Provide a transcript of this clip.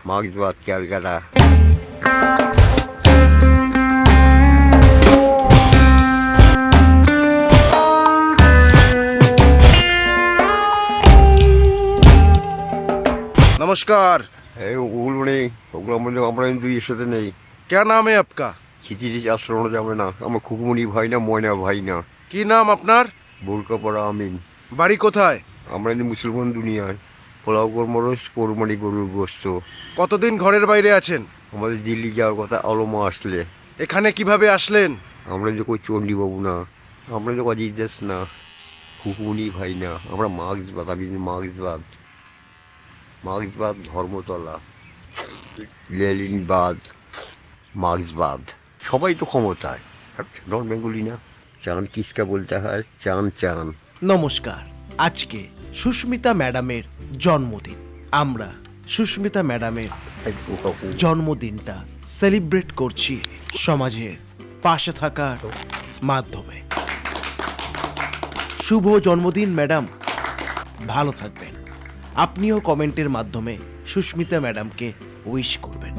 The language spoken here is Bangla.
মার্ক্সবাদ ক্যালকাটা। नमस्कार। ওগুলো নেই, ওগুলোর মধ্যে আমরা কিন্তু এর সাথে নেই। क्या नाम है आपका? খিচিড়ি চাষ করানো যাবে না, আমার খুকুমনি ভাই না, ময়না ভাই না। কি নাম আপনার? বোরকাপাড়া আমিন। বাড়ি কোথায়? আমরা কিন্তু মুসলমান দুনিয়ায় পোলাও কর্মরস কোরবানি গরুর গোস্ত। কতদিন ঘরের বাইরে আছেন? আমাদের দিল্লি যাওয়ার কথা আলোমা আসলে। এখানে কিভাবে আসলেন? আমরা যে কই চণ্ডীবাবু না, আমরা যে অজিত দাস না, খুকুমনি ভাই না, আমরা মার্ক্সবাদ। আমি মার্ক্সবাদ, মার্ক্সবাদ ধর্মতলা, লেনিনবাদ, মার্ক্সবাদ। সবাই তো ক্ষমতায়, নন বেঙ্গলি না। চান কিসকা বলতে হয়, চান চান। নমস্কার। আজকে সুস্মিতা ম্যাডামের জন্মদিন। আমরা সুস্মিতা ম্যাডামের জন্মদিনটা সেলিব্রেট করছি সমাজের পাশে থাকার মাধ্যমে। শুভ জন্মদিন ম্যাডাম, ভালো থাকবেন। আপনিও কমেন্টের মাধ্যমে সুস্মিতা ম্যাডামকে উইশ করবেন।